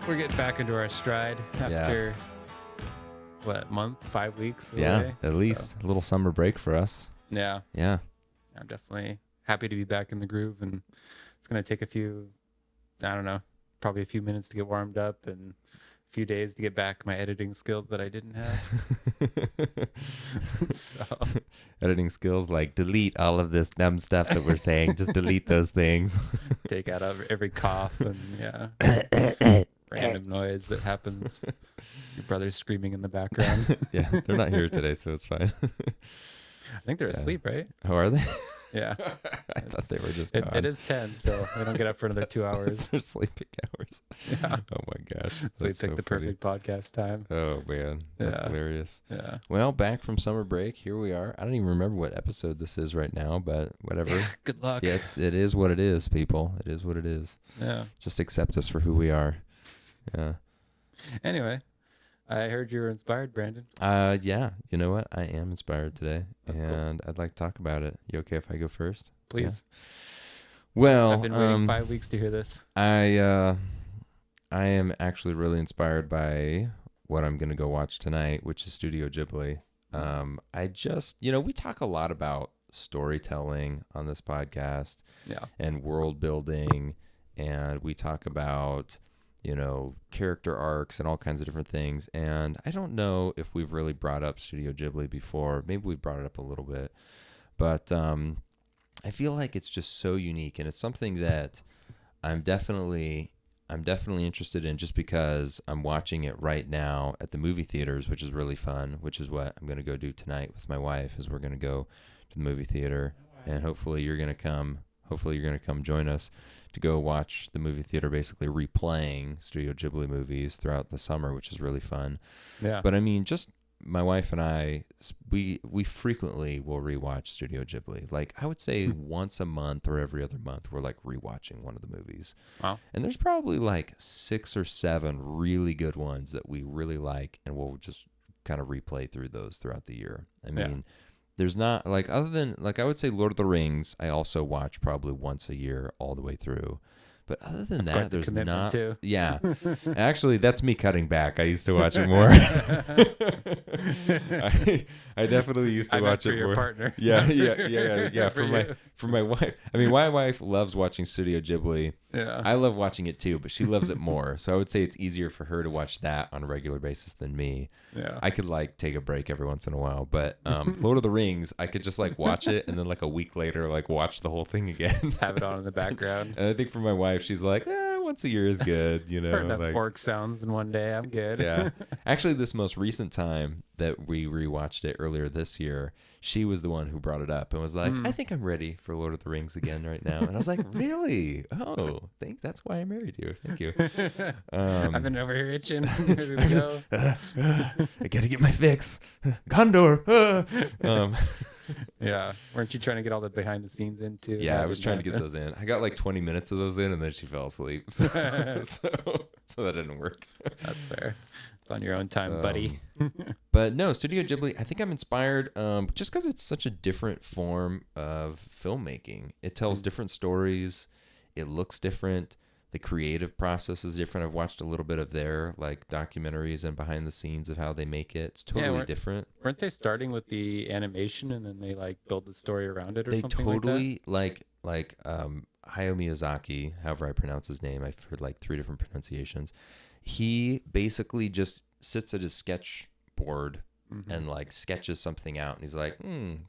we're getting back into our stride after what month, 5 weeks away. At least a little summer break for us. Yeah, Yeah. I'm definitely happy to be back in the groove, and it's gonna take probably a few minutes to get warmed up and a few days to get back my editing skills that I didn't have. So Editing skills, like delete all of this dumb stuff that we're saying. Just delete those things. take out every cough and random noise that happens. Your brother's screaming in the background. Yeah, they're not here today, so it's fine. I think they're asleep, right? How are they? Yeah. I thought they were just It is 10, so they don't get up for another 2 hours. Their sleeping hours. Yeah. Oh my gosh. So they picked the perfect podcast time. Oh man, that's hilarious. Yeah. Well, back from summer break, here we are. I don't even remember what episode this is right now, but whatever. Yeah, good luck. Yeah, it is what it is, people. It is what it is. Yeah. Just accept us for who we are. Yeah. Anyway, I heard you were inspired, Brandon. Yeah. You know what? I am inspired today, That's and I'd like to talk about it. You okay if I go first? Please. Yeah. Well, I've been waiting 5 weeks to hear this. I am actually really inspired by what I'm going to go watch tonight, which is Studio Ghibli. I just, we talk a lot about storytelling on this podcast and world building, and we talk about, character arcs and all kinds of different things. And I don't know if we've really brought up Studio Ghibli before. Maybe we brought it up a little bit, but I feel like it's just so unique, and it's something that I'm definitely interested in just because I'm watching it right now at the movie theaters, which is really fun, which is what I'm going to go do tonight with my wife, is we're going to go to the movie theater, and hopefully you're going to come join us to go watch the movie theater, basically replaying Studio Ghibli movies throughout the summer, which is really fun. Yeah. But I mean, just my wife and I, we frequently will rewatch Studio Ghibli. Like, I would say once a month or every other month, we're like rewatching one of the movies. Wow. And there's probably like 6 or 7 really good ones that we really like, and we'll just kind of replay through those throughout the year. I mean, there's not, like, other than, like, I would say Lord of the Rings, I also watch probably once a year all the way through. But other than that, there's not. Too. Yeah, actually, that's me cutting back. I used to watch it more. I definitely used to watch it for your more. Partner. Yeah. For my wife. I mean, my wife loves watching Studio Ghibli. Yeah. I love watching it too, but she loves it more. So I would say it's easier for her to watch that on a regular basis than me. Yeah. I could like take a break every once in a while, but Lord of the Rings, I could just like watch it and then like a week later like watch the whole thing again. Have it on in the background. And I think for my wife, she's like, once a year is good, Heard enough like orc sounds in one day, I'm good. Yeah. Actually, this most recent time that we rewatched it earlier this year, she was the one who brought it up and was like, I think I'm ready for Lord of the Rings again right now. And I was like, really? Oh, that's why I married you. Thank you. I've been over here itching. Here we go. I got to get my fix. Gondor. Yeah. Weren't you trying to get all the behind the scenes in too? Yeah, I was trying to get those in. I got like 20 minutes of those in, and then she fell asleep. So that didn't work. That's fair. It's on your own time, buddy. But no, Studio Ghibli, I think I'm inspired just because it's such a different form of filmmaking. It tells different stories. It looks different. The creative process is different. I've watched a little bit of their like documentaries and behind the scenes of how they make it. It's totally different. Weren't they starting with the animation and then they like build the story around it or something totally like Hayao Miyazaki, however I pronounce his name. I've heard like 3 different pronunciations. He basically just sits at his sketchboard and like sketches something out, and he's like,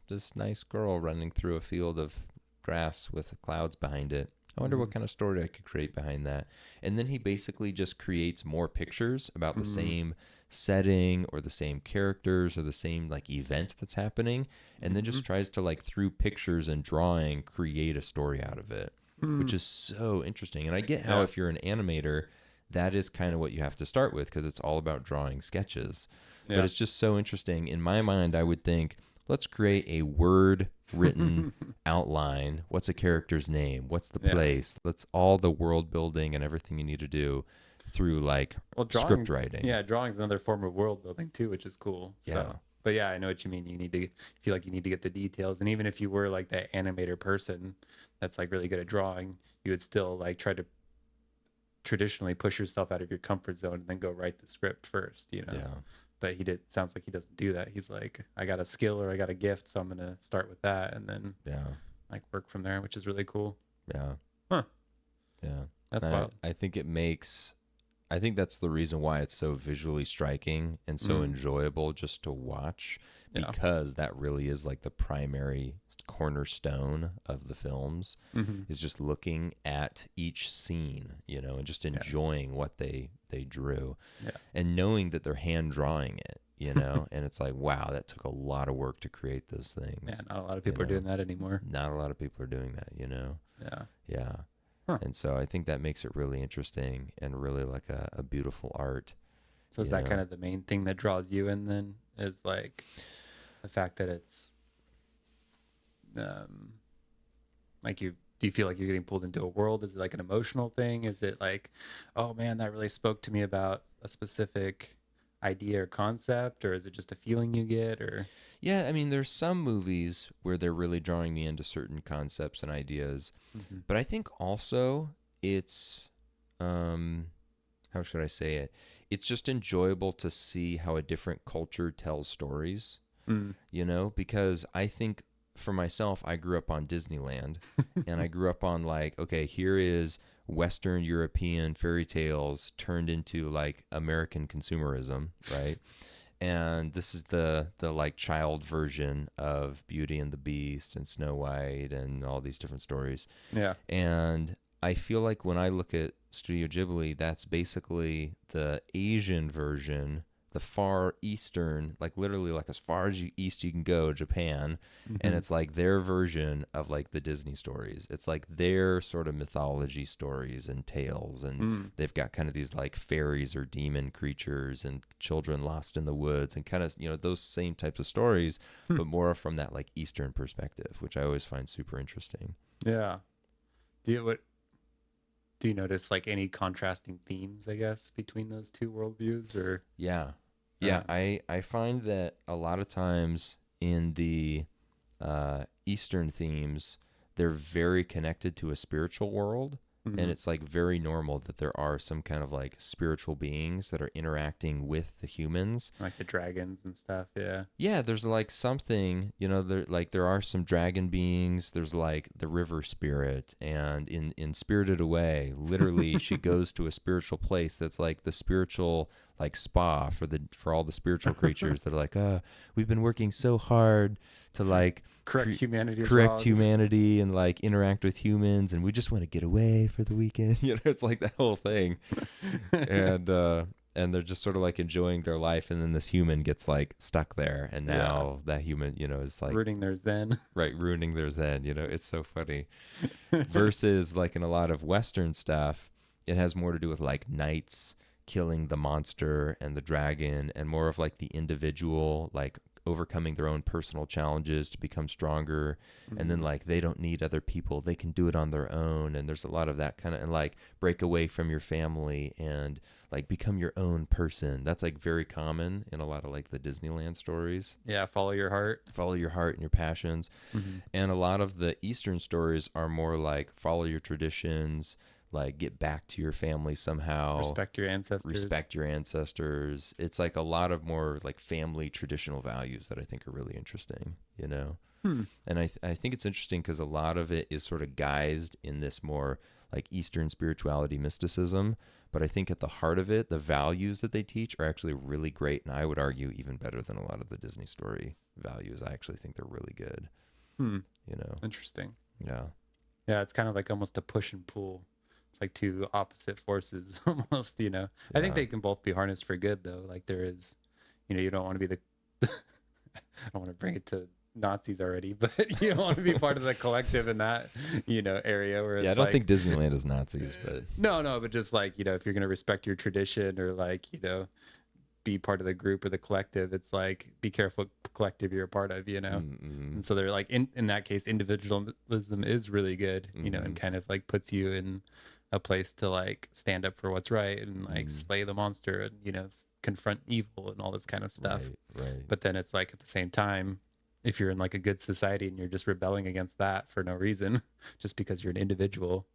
this nice girl running through a field of grass with clouds behind it. I wonder what kind of story I could create behind that. And then he basically just creates more pictures about the same setting or the same characters or the same like event that's happening, and then just tries to like through pictures and drawing create a story out of it, which is so interesting. And I get how if you're an animator, that is kind of what you have to start with because it's all about drawing sketches. But it's just so interesting. In my mind, I would think, let's create a word-written outline. What's a character's name? What's the place? Let's all the world building and everything you need to do through like script writing. Yeah, drawing's another form of world building too, which is cool. Yeah. So, but yeah, I know what you mean. You need to feel like you need to get the details, and even if you were like that animator person that's like really good at drawing, you would still like try to traditionally push yourself out of your comfort zone and then go write the script first, Yeah. but sounds like he doesn't do that. He's like, I got a skill or I got a gift, so I'm gonna start with that and then Yeah. like work from there, which is really cool. Yeah. Huh. Yeah. That's And wild. I think that's the reason why it's so visually striking and so Mm. enjoyable just to watch, Yeah. because that really is like the primary cornerstone of the films, Mm-hmm. is just looking at each scene, and just Yeah. enjoying what they drew, Yeah. and knowing that they're hand drawing it, and it's like, wow, that took a lot of work to create those Yeah, things. not a lot of people are doing that anymore. Not a lot of people are doing that. Yeah. Yeah. Huh. And so I think that makes it really interesting and really like a beautiful art, So is that kind of the main thing that draws you in then, is like the fact that it's um like do you feel like you're getting pulled into a world? Is it like an emotional thing? Is it like, oh man, that really spoke to me about a specific idea or concept, or is it just a feeling you get, or Yeah, I mean, there's some movies where they're really drawing me into certain concepts and ideas, mm-hmm. but I think also it's, how should I say it? It's just enjoyable to see how a different culture tells stories, Mm. because I think for myself, I grew up on Disneyland, and I grew up on like, okay, here is Western European fairy tales turned into like American consumerism, right? And this is the like child version of Beauty and the Beast and Snow White and all these different stories. Yeah. And I feel like when I look at Studio Ghibli, that's basically the Asian version, the far eastern, like literally like as far as east you can go, Japan. And Mm-hmm. it's like their version of like the Disney stories. It's like their sort of mythology stories and tales. And Mm. they've got kind of these like fairies or demon creatures and children lost in the woods and kind of, those same types of stories, Hmm. but more from that like Eastern perspective, which I always find super interesting. Yeah. Do you notice like any contrasting themes, I guess, between those two worldviews, or Yeah. Yeah. um I find that a lot of times in the Eastern themes, they're very connected to a spiritual world. And mhm, it's like very normal that there are some kind of like spiritual beings that are interacting with the humans. like the dragons and stuff? Yeah. Yeah, there's like something, there are some dragon beings. There's like the river spirit, and in Spirited Away, literally she goes to a spiritual place that's like the spiritual like spa for all the spiritual creatures that are like, we've been working so hard to like Correct humanity's correct wrongs. humanity and like interact with humans, and we just want to get away for the weekend. It's like that whole thing. And they're just sort of like enjoying their life, and then this human gets like stuck there, and Yeah. now that human is like Rooting their zen. right, ruining their zen. It's so funny. Versus like in a lot of Western stuff, it has more to do with like knights killing the monster and the dragon, and more of like the individual like overcoming their own personal challenges to become stronger. And then Mhm. like they don't need other people, they can do it on their own. And there's a lot of that kind of, and like break away from your family and like become your own person. That's like very common in a lot of like the Disneyland stories. Yeah, follow your heart. Follow your heart and your passions. Mm-hmm. And a lot of the Eastern stories are more like follow your traditions, like get back to your family somehow, Respect your ancestors. respect your ancestors. It's like a lot of more like family traditional values that I think are really interesting. Hmm. And I think it's interesting because a lot of it is sort of guised in this more like Eastern spirituality mysticism. But I think at the heart of it, the values that they teach are actually really great. And I would argue even better than a lot of the Disney story values. I actually think they're really good, Hmm. you know? Interesting. Yeah. Yeah, it's kind of like almost a push and pull. It's like two opposite forces almost. I think Yeah. they can both be harnessed for good though. Like there is, you don't want to be the I don't want to bring it to Nazis already, but you don't want to be part of the collective in that, area where it's Yeah. I don't like think Disneyland is Nazis, but no, but just like, if you're going to respect your tradition or like, be part of the group or the collective, it's like be careful what collective you're a part of. mm-mm, And so they're like in that case individualism is really good, and kind of like puts you in a place to like stand up for what's right and like slay the monster and confront evil and all this kind of stuff. right. But then it's like at the same time, if you're in like a good society and you're just rebelling against that for no reason, just because you're an individual,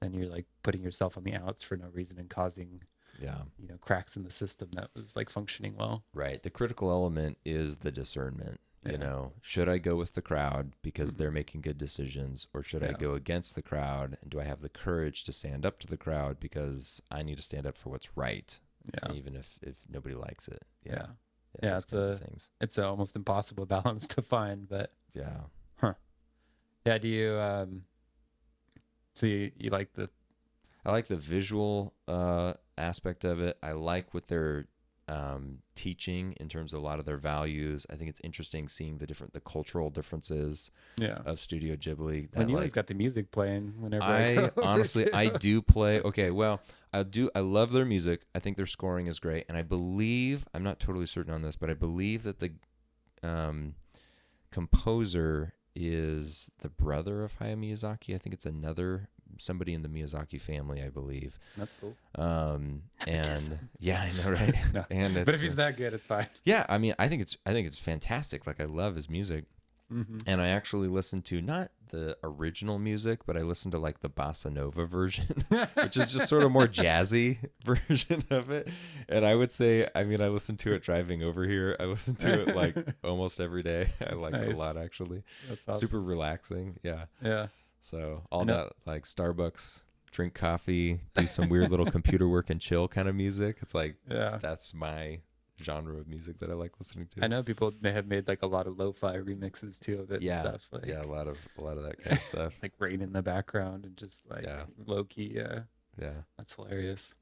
then you're like putting yourself on the outs for no reason and causing, Yeah. cracks in the system that was like functioning well. Right. The critical element is the discernment. Yeah. Should I go with the crowd because Mhm. they're making good decisions, or should I Yeah. go against the crowd? And do I have the courage to stand up to the crowd because I need to stand up for what's right, Yeah. even if nobody likes it? Yeah. Yeah. Yeah. Yeah. Those kinds of things. It's a almost impossible balance to find, but Yeah. huh. Yeah. Do you, so you like the, I like the visual aspect of it. I like what they're teaching in terms of a lot of their values. I think it's interesting seeing the cultural differences yeah. of Studio Ghibli. When That you always like got the music playing whenever I I go over honestly I to. do play. Okay, well I do. I love their music. I think their scoring is great, and I believe I'm not totally certain on this, but I believe that the um, composer is the brother of Hayao Miyazaki. I think it's another somebody in the Miyazaki family, I believe. That's cool. And yeah, I know, right? No. And But if he's that good, it's fine. yeah, I mean, I think it's fantastic. Like I love his music, Mm-hmm. and I actually listened to not the original music, but I listened to like the bossa nova version, which is just sort of more jazzy version of it. And I would say, I mean, I listened to it driving over here. I listen to it like almost every day. I like it a Nice. lot, actually. That's awesome. Super relaxing. Yeah. Yeah. So I all know. that like Starbucks, drink coffee, do some weird little computer work and chill kind of music. It's like Yeah. that's my genre of music that I like listening to. I know people may have made like a lot of lo-fi remixes too of it Yeah. and stuff. Like, Yeah, a lot of that kind of stuff. like rain in the background and just like Yeah. low key. Yeah. Yeah. That's hilarious.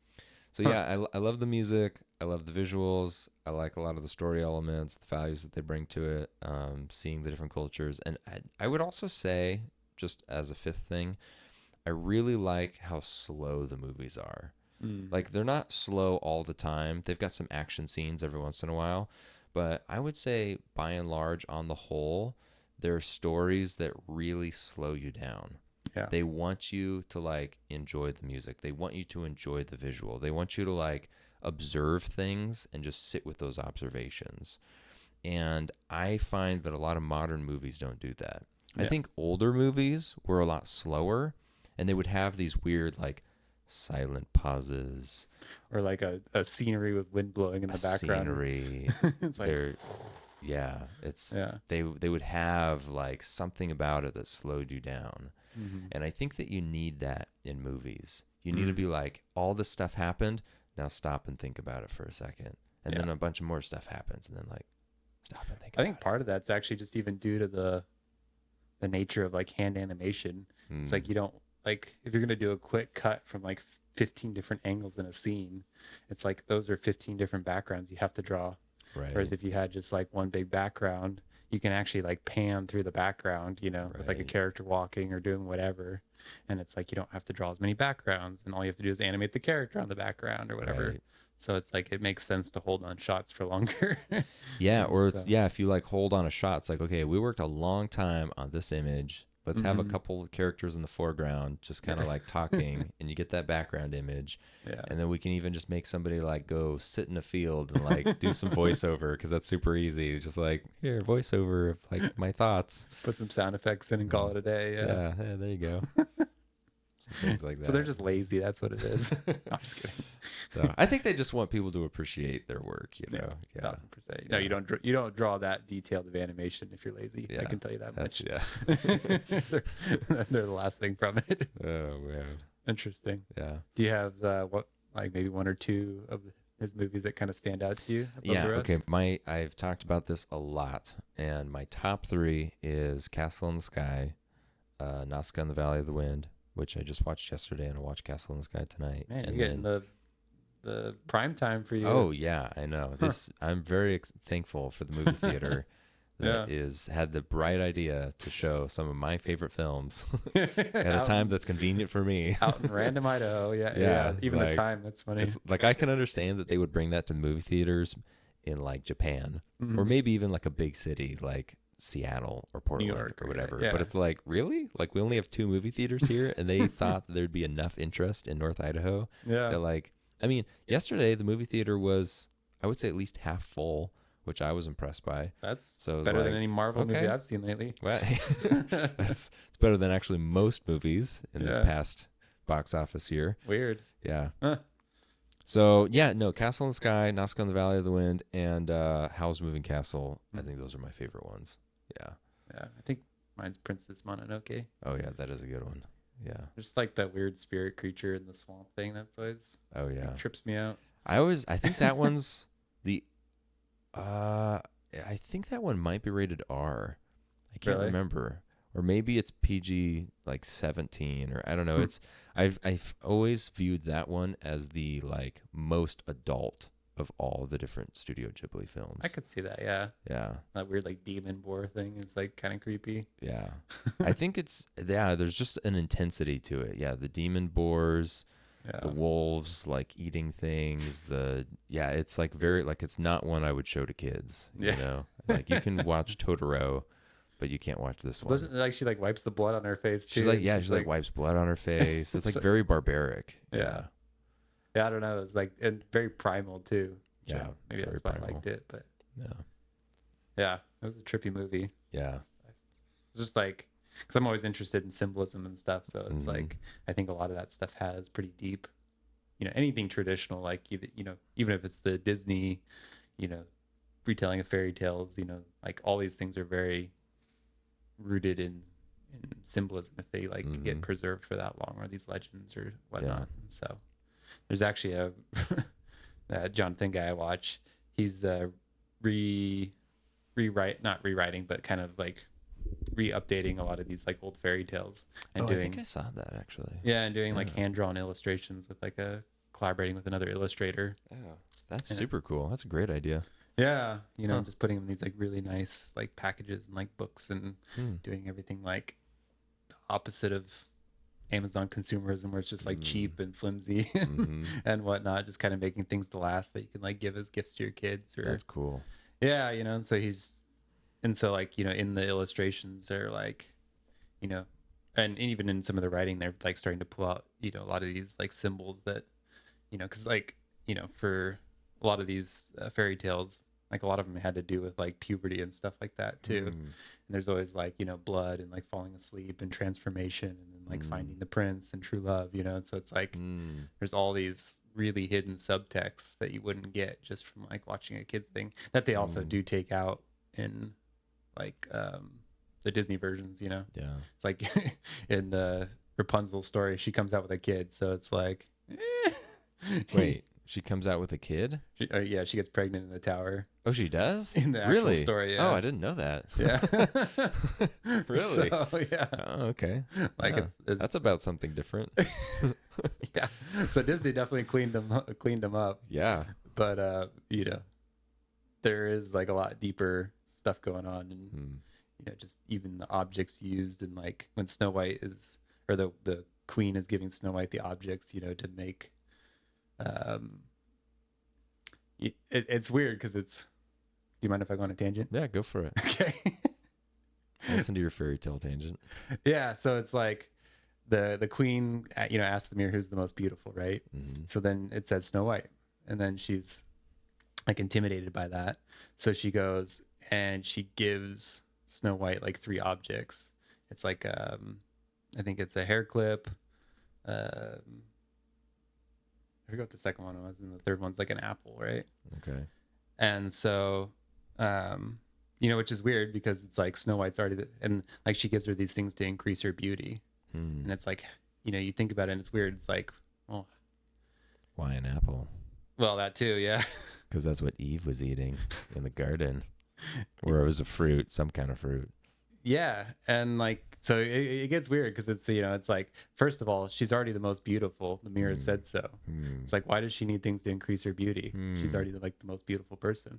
So Huh. yeah, I love the music. I love the visuals. I like a lot of the story elements, the values that they bring to it, seeing the different cultures. And I would also say, just as a fifth thing, I really like how slow the movies are. Mm. Like they're not slow all the time. They've got some action scenes every once in a while, but I would say by and large, on the whole, they're stories that really slow you down. Yeah. They want you to like enjoy the music. They want you to enjoy the visual. They want you to like observe things and just sit with those observations. And I find that a lot of modern movies don't do that. I Yeah. think older movies were a lot slower, and they would have these weird like silent pauses, Or like a scenery with wind blowing in a the background. scenery. It's like, They're yeah, it's yeah. they would have like something about it that slowed you down. Mm-hmm. And I think that you need that in movies. You need to Mm. be like, all this stuff happened, now stop and think about it for a second. And Yeah. then a bunch of more stuff happens, and then like stop and think I about think part of that's actually just even due to the nature of like hand animation. it. It's like you don't like if you're gonna do a quick cut from like 15 different angles in a scene, it's like those are 15 different backgrounds you have to draw. right. Whereas if you had just like one big background, you can actually like pan through the background, with like a Right. character walking or doing whatever. And it's like you don't have to draw as many backgrounds, and all you have to do is animate the character on the background or whatever. Right. So it's like it makes sense to hold on shots for longer. Yeah, or it's So- if you like hold on a shot, it's like, okay, we worked a long time on this image. Let's have a Mhm. couple of characters in the foreground just kind of like talking, and you get that background image. Yeah. And then we can even just make somebody like go sit in a field and like do some voiceover, because that's super easy. It's just like, here, voiceover of like my thoughts. Put some sound effects in and call it a day. Yeah. Yeah, there you go. Some things like that. So they're just lazy. That's what it is. I'm just kidding. So I think they just want people to appreciate their work, you Yeah, know. Yeah. 1000%. No, Yeah. you don't draw that detailed of animation if you're lazy. I Yeah, can tell you that That's much. yeah. They're the last thing from it. Oh man. Interesting. Yeah. Do you have like maybe one or two of his movies that kind of stand out to you above Yeah, the rest? okay. I've talked about this a lot, and my top three is Castle in the Sky, Nazca in the Valley of the Wind, which I just watched yesterday, and I'll watch Castle in the Sky tonight. Man, and you're getting the prime time for you. Oh yeah, I know. This I'm very thankful for the movie theater that had the bright idea to show some of my favorite films at a time that's convenient for me. Out in random Idaho. Yeah, Yeah, yeah. it's Even like- the time, that's funny. It's like I can understand that they would bring that to the movie theaters in like Japan, or Mhm. maybe even like a big city like Seattle or Portland York, or yeah, whatever. yeah. But it's like, really? Like we only have 2 movie theaters here, and they thought that there'd be enough interest in North Idaho. Yeah. That like, I mean, yesterday the movie theater was, I would say, at least half full, which I was impressed by. That's So it was better than like, any Marvel movie okay. I've seen lately. Well, it's better than actually most movies in this Yeah. past box office here. Weird. Yeah. Huh. So yeah, no, Castle in the Sky, Nausicaa in the Valley of the Wind, and Howl's Moving Castle. I think those are my favorite ones. Yeah. Yeah, I think mine's Princess Mononoke. Oh yeah, that is a good one. Yeah. Just like that weird spirit creature in the swamp thing. That's always Oh like, yeah. trips me out. I think that one's the I think that one might be rated R. I can't Really? remember. Or maybe it's PG like 17 or I don't know. Hmm. It's I've always viewed that one as the like most adult of all the different Studio Ghibli films. I could see that. Yeah, Yeah. that weird like demon boar thing is like kind of creepy. Yeah. I think it's yeah, there's just an intensity to it. Yeah, the demon boars, the Yeah, wolves like eating things, it's like very like it's not one I would show to kids, you yeah. know. Like you can watch Totoro, but you can't watch this one. Doesn't like she like wipes the blood on her face too? She's like, and yeah, she's like wipes blood on her face. It's like so- very barbaric. yeah, yeah. I don't know. It's like and very primal too. Yeah, maybe very that's why I primal. liked it. But Yeah. yeah, it was a trippy movie. Yeah. It's just like because I'm always interested in symbolism and stuff. So it's Mhm. like I think a lot of that stuff has pretty deep. Anything traditional, like even if it's the Disney, you know, retelling of fairy tales, like all these things are very rooted in symbolism if they like get Mhm. preserved for that long, or these legends or Yeah. whatnot. And so there's actually a Jonathan guy I watch. He's rewrite not rewriting, but kind of like re-updating a lot of these like old fairy tales and I doing think I saw that actually. yeah, and doing like Yeah. hand-drawn illustrations with like a collaborating with another illustrator. Oh, that's Yeah. super cool. That's a great idea. Yeah, Huh. just putting them in these like really nice like packages and like books and Hmm. doing everything like the opposite of Amazon consumerism, where it's just like cheap and flimsy Mhm. and whatnot, just kind of making things to last that you can like give as gifts to your kids or That's cool. yeah, and so like in the illustrations they're like you know and even in some of the writing they're like starting to pull out a lot of these like symbols that because like for a lot of these fairy tales, like a lot of them had to do with like puberty and stuff like that too. Mm. And there's always like blood and like falling asleep and transformation and then like finding the prince and true love, and so it's like Mm. there's all these really hidden subtexts that you wouldn't get just from like watching a kids thing that they also do take out in like the Disney versions. Yeah. It's like in the Rapunzel story, she comes out with a kid, so it's like Wait, she comes out with a kid? yeah, she gets pregnant in the tower Oh, she does? in the actual Really? story. Oh, Yeah. I didn't know that. Yeah. Really? So, yeah. Oh, okay. Like Yeah. it's That's about something different. yeah. So Disney definitely cleaned them up, Yeah. but there is like a lot deeper stuff going on, and Hmm. just even the objects used, and like when Snow White or the queen is giving Snow White the objects, to make um it's weird because do you mind if I go on a tangent? Yeah, go for it. Okay. Listen to your fairy tale tangent. Yeah, so it's like the queen asks the mirror who's the most beautiful, right? Mhm. So then it says Snow White, and then she's like intimidated by that, so she goes and she gives Snow White like three objects. It's like I think it's a hair clip. I forgot what the second one was, and the third one's like an apple, right? Okay. And so which is weird because it's like Snow White's already and like she gives her these things to increase her beauty. Hmm. And it's like you think about it and it's weird. It's like, well, Why an apple? well, that too, yeah. Because that's what Eve was eating in the garden, where it was a fruit, some kind of fruit. Yeah, and like so it gets weird because it's like, first of all, she's already the most beautiful. The mirror said so. It's like, why does she need things to increase her beauty? She's already like the most beautiful person.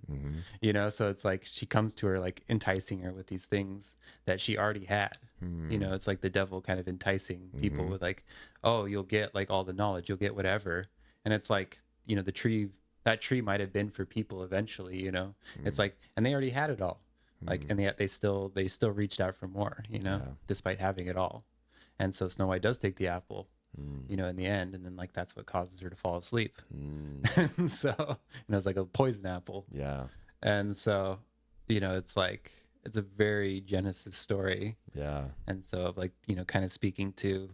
So it's like she comes to her like enticing her with these things that she already had. It's like the devil kind of enticing people with like, oh, you'll get like all the knowledge, you'll get whatever. And it's like, that tree might have been for people eventually. It's like, and they already had it all. Like, and yet they still reached out for more, despite having it all. And so Snow White does take the apple, in the end, and then like that's what causes her to fall asleep. And so it's like a poison apple. Yeah. And so it's like it's a very Genesis story. Yeah. And so like kind of speaking to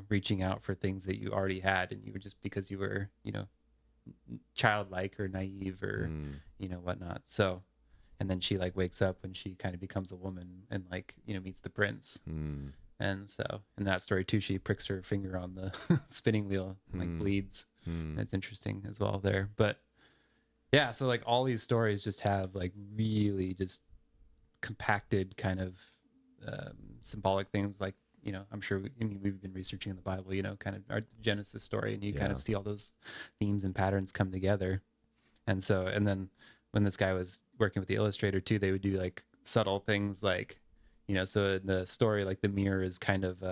reaching out for things that you already had, and you were just because you were, childlike or naive or, Mm, whatnot. So, and then she like wakes up when she kind of becomes a woman and like, meets the prince. mm, And so in that story too, she pricks her finger on the spinning wheel and like mm, bleeds. mm. And it's interesting as well there. But yeah, so like all these stories just have like really just compacted kind of symbolic things like, I'm sure we've been researching in the Bible, kind of our Genesis story, and you kind Yeah. of see all those themes and patterns come together. And so, and then when this guy was working with the illustrator too, they would do like subtle things like, so in the story, like the mirror is kind of,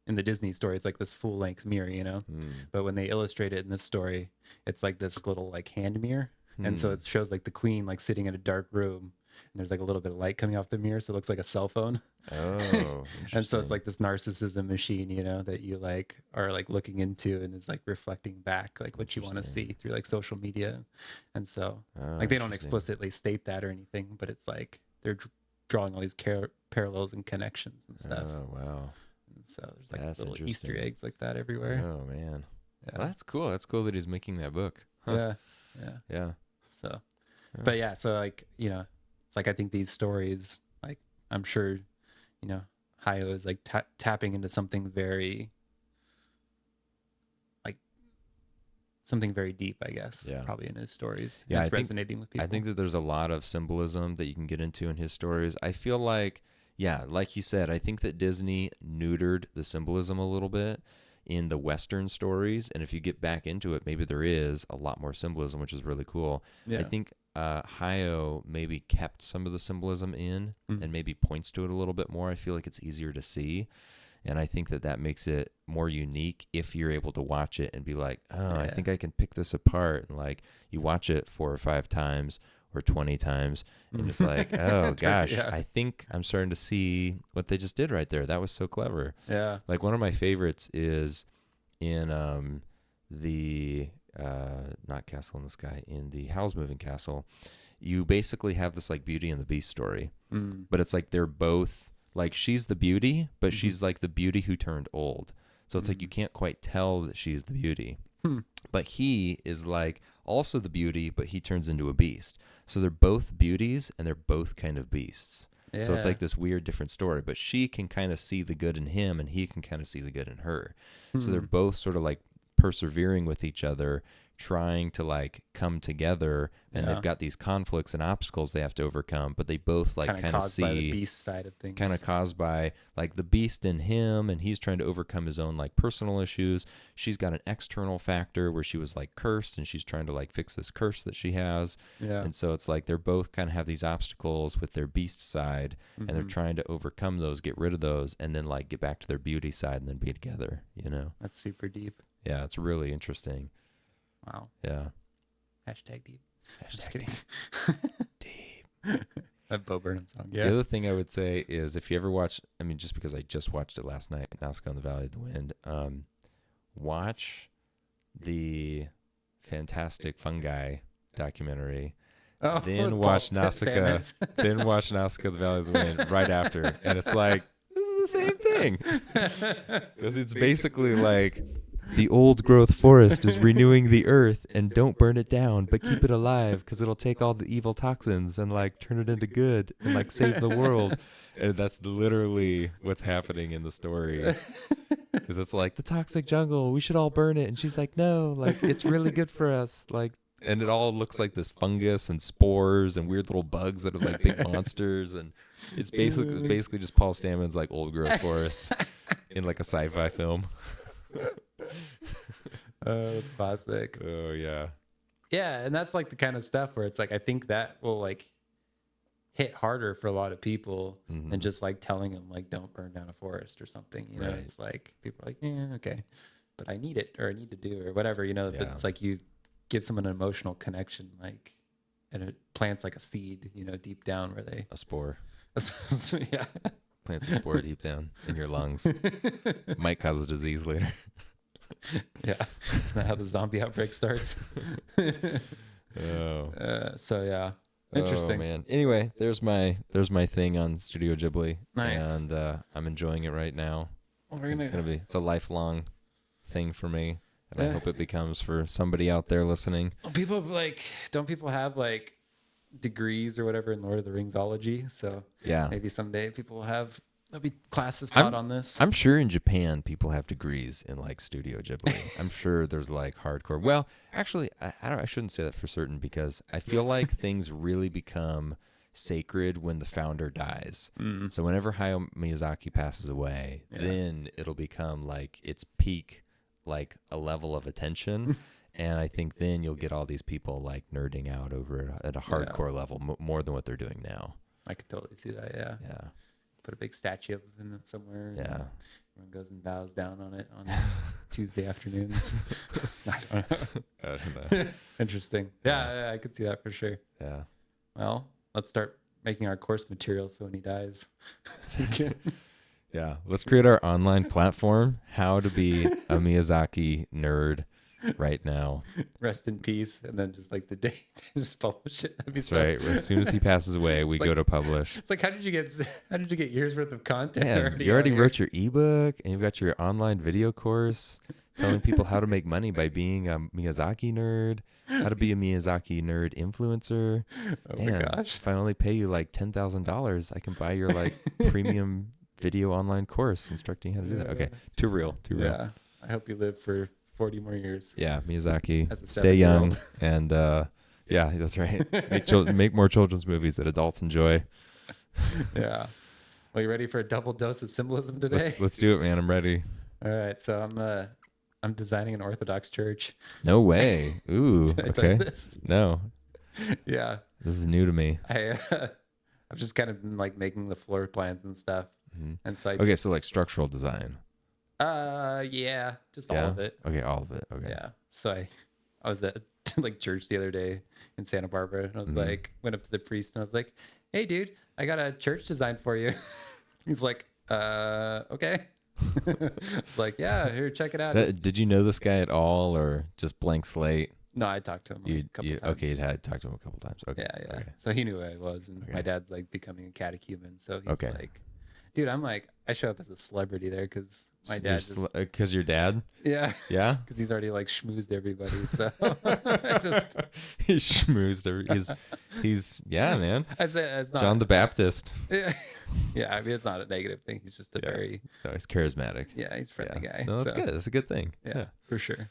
in the Disney story, it's like this full length mirror, Mm, but when they illustrate it in this story, it's like this little like hand mirror. And so mm. it shows like the queen like sitting in a dark room, and there's like a little bit of light coming off the mirror. So it looks like a cell phone. Oh, And so it's interesting. like this narcissism machine, that you like are like looking into and is like reflecting back like what you want to Interesting. see through like social media. And so Oh, like they don't interesting. explicitly state that or anything, but it's like they're drawing all these parallels and connections and stuff. Oh, wow. And so there's like That's little Easter interesting. eggs like that everywhere. Oh, man. Yeah. Well, that's cool. That's cool that he's making that book. Huh. Yeah. Yeah. Yeah. So, Oh, but yeah, so like, it's like I think these stories, like I'm sure, Hayo is like tapping into like something very deep, I guess, yeah. probably in his stories, and Yeah, it's resonating with I people. think that there's a lot of symbolism that you can get into in his stories. I feel like, yeah, like you said, I think that Disney neutered the symbolism a little bit in the Western stories. And if you get back into it, maybe there is a lot more symbolism, which is really cool. I Yeah. think Hayao maybe kept some of the symbolism in and Mm. maybe points to it a little bit more. I feel like it's easier to see. And I think that that makes it more unique if you're able to watch it and be like, oh, I Yeah. think I can pick this apart. And like you watch it 4 or 5 times or 20 times, and it's like, oh gosh, Yeah. I think I'm starting to see what they just did right there. That was so clever. Yeah. Like one of my favorites is in the not Castle in the Sky, in the Howl's Moving Castle. You basically have this like Beauty and the Beast story, Mm. but it's like they're both like she's the beauty, but Mm-hmm. she's like the beauty who turned old. So it's like you Mm. can't quite tell that she's the beauty. Hmm. But he is like also the beauty, but he turns into a beast. So they're both beauties and they're both kind of beasts. So it's Yeah. like this weird different story, but she can kind of see the good in him and he can kind of see the good in her. So they're Hmm. both sort of like persevering with each other, trying to like come together, and they've Yeah. got these conflicts and obstacles they have to overcome, but they both like Kind of kind of caused by the see beast side of kind of things. caused by like the beast in him, and he's trying to overcome his own like personal issues. She's got an external factor where she was like cursed and she's trying to like fix this curse that she has. Yeah. And so it's like they're both kind of have these obstacles with their beast side, and they're Mm-hmm. trying to overcome those, get rid of those, and then like get back to their beauty side and then be together, you know. That's super deep. Yeah, it's really interesting. Wow. Yeah. Hashtag deep. I'm just Hashtag kidding. deep. That Bo Burnham song. The Yeah. other thing I would say is if you ever watch, I mean, just because I just watched it last night, Nazca on the Valley of the Wind, watch the Fantastic Fungi documentary, Oh, then Paul watch Nausicaa, Stamets. then watch Nazca the Valley of the Wind right after, and it's like this is the same thing because it's basically like the old growth forest is renewing the earth, and don't burn it down, but keep it alive because it'll take all the evil toxins and like turn it into good and like save the world. And that's literally what's happening in the story. Because it's like the toxic jungle, we should all burn it, and she's like, no, like it's really good for us, like. And it all looks like this fungus and spores and weird little bugs that are like big monsters, and it's basically just Paul Stamets like old growth forest in like a sci-fi film. That's classic. Oh yeah. Yeah, and that's like the kind of stuff where it's like I think that will like hit harder for a lot of people Mm-hmm. than just like telling them like don't burn down a forest or something. Right. It's like people are like, yeah, okay, but I need it or I need to do or whatever. But Yeah. it's like you give someone an emotional connection, like, and it plants like a seed, deep down where they, A spore. yeah. Plants a spore deep down in your lungs. Might cause a disease later. Yeah, isn't that how the zombie outbreak starts? Oh. So yeah, Oh interesting. man. Anyway, there's my thing on Studio Ghibli. Nice. And I'm enjoying it right now. Well, we're It's gonna. gonna be. It's a lifelong thing for me, and I Yeah. hope it becomes for somebody out there listening. Well, people have, like, don't people have like degrees or whatever in Lord of the Ringsology? So Yeah, maybe someday people will have, there'll be classes taught I'm. on this. I'm sure in Japan people have degrees in like Studio Ghibli. I'm sure there's like hardcore. Well, actually, I don't. I shouldn't say that for certain because I feel like things really become sacred when the founder dies. Mm, So whenever Hayao Miyazaki passes away, yeah. then it'll become like its peak, like a level of attention. And I think then you'll get all these people like nerding out over it at a Yeah. hardcore level, more than what they're doing now. I could totally see that. Yeah. Yeah, Put a big statue of him somewhere. And yeah. everyone goes and bows down on it on Tuesday afternoons. I don't know. I don't know. Interesting. Yeah, I could see that for sure. Yeah. Well, let's start making our course material so when he dies, we can- Yeah, let's create our online platform, how to be a Miyazaki nerd right now. rest in peace, and then just like the day, just publish it. That'd be That's so. right. As soon as he passes away, we It's go like- to publish. It's like, how did you get years worth of content? Man, you already wrote your ebook and you've got your online video course telling people how to make money by being a Miyazaki nerd, how to be a Miyazaki nerd influencer. Oh my Man, gosh. if I only pay you like $10,000, I can buy your like premium video online course instructing how to do that. Okay, too real. Yeah. I hope you live for 40 more years. Yeah, Miyazaki, As a stay young, 7-year-old. and yeah, that's right. Make more children's movies that adults enjoy. Yeah. Well, you ready for a double dose of symbolism today? Let's do it, man. I'm ready. All right. So I'm designing an Orthodox church. No way. Ooh, Did I tell you okay. this? No, Yeah. this is new to me. I've just kind of been like making the floor plans and stuff. Mhm. And so Okay, so like structural design. yeah, just Yeah. all of it. Okay, all of it. Okay. Yeah. So I was at like church the other day in Santa Barbara, and I was Mhm. like, went up to the priest and I was like, "Hey, dude, I got a church design for you." He's like, okay." It's like, "Yeah, here, check it out." Did you know this guy at all, or just blank slate? No, I talked to him like, a couple times. Okay, you had talked to him a couple times. Okay. Yeah. Okay. So he knew who I was, and my Okay. dad's like becoming a catechumen. So he's Okay. like, dude, I'm like, I show up as a celebrity there because my dad just, Because your dad? yeah, Yeah. because he's already like schmoozed everybody. So I just, He schmoozed. He's yeah, man. I say it's not John the Baptist. Yeah, I mean, it's not a negative thing. He's just a Yeah. very, No, he's charismatic. yeah, he's a friendly Yeah. guy. No, that's so, good. That's a good thing. Yeah, for sure.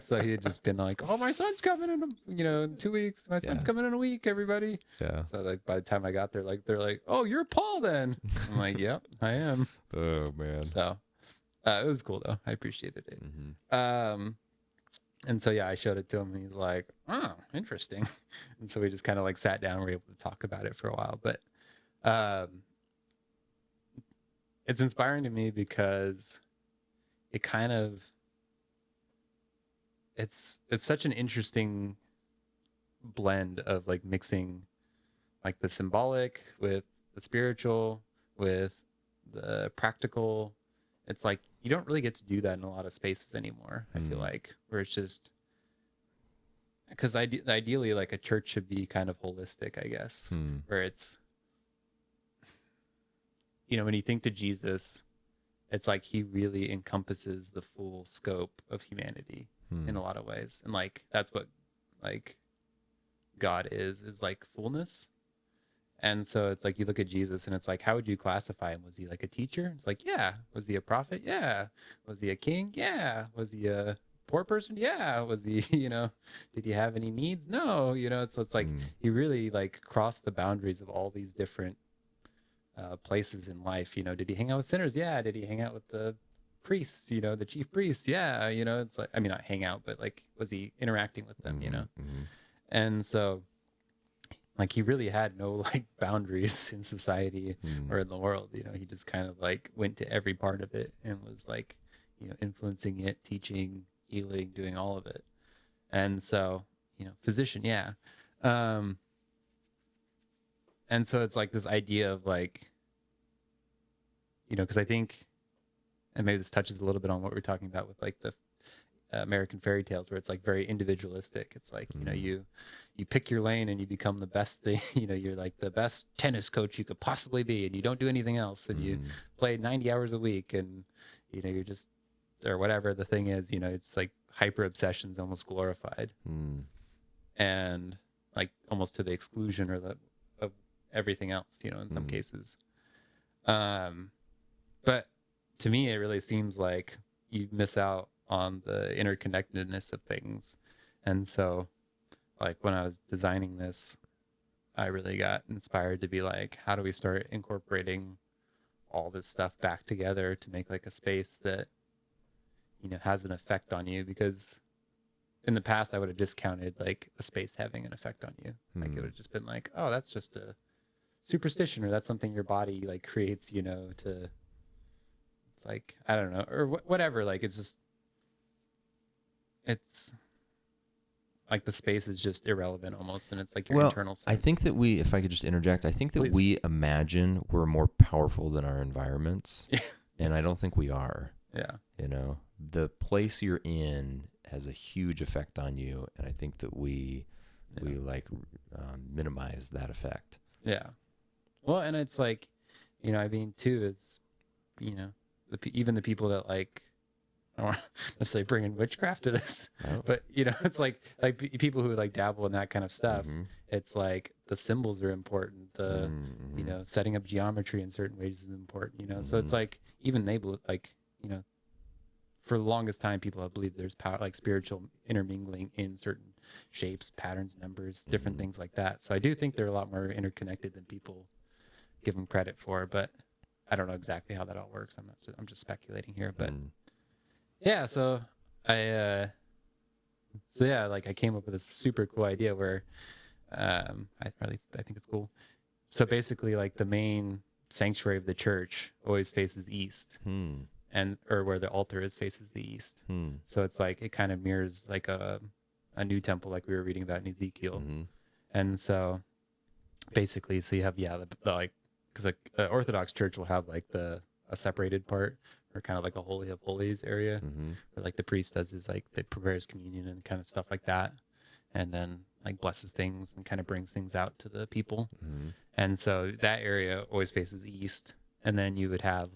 So he had just been like, "Oh, my son's coming in 2 weeks. My son's Yeah. coming in a week. Everybody." Yeah. So like by the time I got there, like they're like, "Oh, you're Paul then?" I'm like, "Yep, I am." Oh man. So it was cool though. I appreciated it. Mm-hmm. And so yeah, I showed it to him, and he's like, "Oh, interesting." And so we just kind of like sat down. And we were able to talk about it for a while, but it's inspiring to me because it kind of it's such an interesting blend of like mixing like the symbolic with the spiritual with the practical. It's like you don't really get to do that in a lot of spaces anymore. I feel like where it's just because ideally like a church should be kind of holistic, I guess, where it's when you think to Jesus, it's like he really encompasses the full scope of humanity in a lot of ways. And like that's what like God is like fullness. And so it's like you look at Jesus and it's like, how would you classify him? Was he like a teacher? It's like, yeah. Was he a prophet? Yeah. Was he a king? Yeah. Was he a poor person? Yeah. Was he, did he have any needs? No. So it's like he really like crossed the boundaries of all these different places in life. Did he hang out with sinners? Yeah. Did he hang out with the priests, the chief priests? Yeah. It's like, I mean, not hang out, but like, was he interacting with them, And so like he really had no like boundaries in society or in the world. He just kind of like went to every part of it and was like, influencing it, teaching, healing, doing all of it. And so, physician, yeah. And so it's like this idea of like, because I think, and maybe this touches a little bit on what we're talking about with like American fairy tales where it's like very individualistic. It's like, you know, Mm. you pick your lane and you become the best thing. You know, you're like the best tennis coach you could possibly be, and you don't do anything else, and you Mm. play 90 hours a week, and you know, you're just or whatever the thing is. You know, it's like hyper obsession's almost glorified, Mm. and like almost to the exclusion or the of everything else. You know, in some Mm. cases. Um, but to me, it really seems like you miss out on the interconnectedness of things. And so, like, when I was designing this, I really got inspired to be like, how do we start incorporating all this stuff back together to make like a space that, you know, has an effect on you? Because in the past, I would have discounted like a space having an effect on you. Like, it would Mm. have just been like, oh, that's just a superstition, or that's something your body like creates, you know, to, it's like, I don't know, or whatever. Like, it's just, it's like the space is just irrelevant almost, and it's like your Well, internal I sense. think that we, if I could just interject, I think that Please. we imagine we're more powerful than our environments, Yeah. and I don't think we are. Yeah. You know, the place you're in has a huge effect on you, and I think that we Yeah. like minimize that effect. Yeah. Well, and it's like, you know, I mean, too, it's, you know, even the people that like, I don't want to necessarily bring in witchcraft to this, Oh. but you know, it's like people who like dabble in that kind of stuff. Mm-hmm. It's like the symbols are important. The, Mm-hmm. you know, setting up geometry in certain ways is important. You know, so Mm-hmm. it's like even they like, you know, for the longest time, people have believed there's power, like spiritual intermingling in certain shapes, patterns, numbers, different Mm-hmm. things like that. So I do think they're a lot more interconnected than people give them credit for, but I don't know exactly how that all works. I'm just speculating here, but Mm. yeah. I, uh, so yeah, like I came up with this super cool idea where, I, or at least I think it's cool. So basically, like the main sanctuary of the church always faces east, Hmm. and or where the altar is faces the east. Hmm. So it's like it kind of mirrors like a new temple, like we were reading about in Ezekiel. Mm-hmm. And so basically, so you have the like, because like the Orthodox Church will have like the a separated part, or kind of like a holy of holies area, Mm-hmm. where like the priest does is like they prepares communion and kind of stuff like that, and then like blesses things and kind of brings things out to the people. Mm-hmm. And so that area always faces east, and then you would have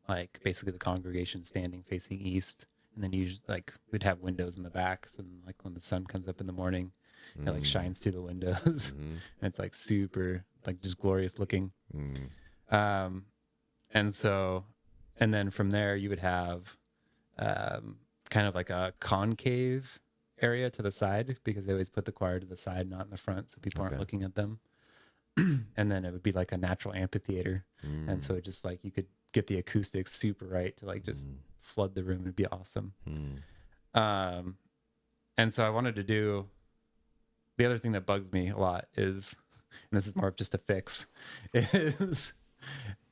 like basically the congregation standing facing east, and then usually like we'd have windows in the backs, and like when the sun comes up in the morning, it like Mm-hmm. shines through the windows, Mm-hmm. and it's like super like just glorious looking. Mm-hmm. um and so, and then from there you would have um kind of like a concave area to the side, because they always put the choir to the side, not in the front, so people aren't Okay. looking at them. And then it would be like a natural amphitheater, and so it just like you could get the acoustics super right to like just Mm. flood the room. It'd be awesome. Mm. um and so I wanted to do, the other thing that bugs me a lot is, and this is more of just a fix, is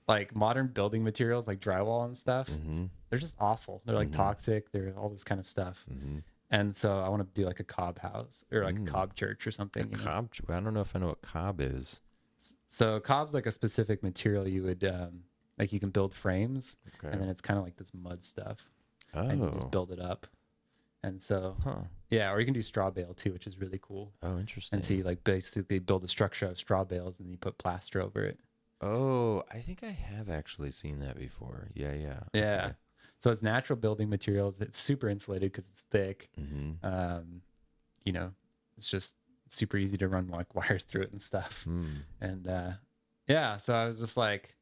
like modern building materials like drywall and stuff. Mm-hmm. They're just awful. They're like Mm-hmm. toxic. They're all this kind of stuff. Mm-hmm. And so I want to do like a cob house or like a Mm. cob church or A something, you know? cob. I don't know if I know what cob is. So cob's like a specific material you would, like you can build frames, Okay. and then it's kind of like this mud stuff, Oh. and you just build it up. And so, Huh. yeah, or you can do straw bale too, which is really cool. Oh, interesting. And so you like basically build a structure of straw bales, and you put plaster over it. Oh, I think I have actually seen that before. Yeah, yeah. Yeah. Okay. So it's natural building materials. It's super insulated because it's thick. Mm-hmm. You know, it's just super easy to run like wires through it and stuff. Mm. And yeah, so I was just like,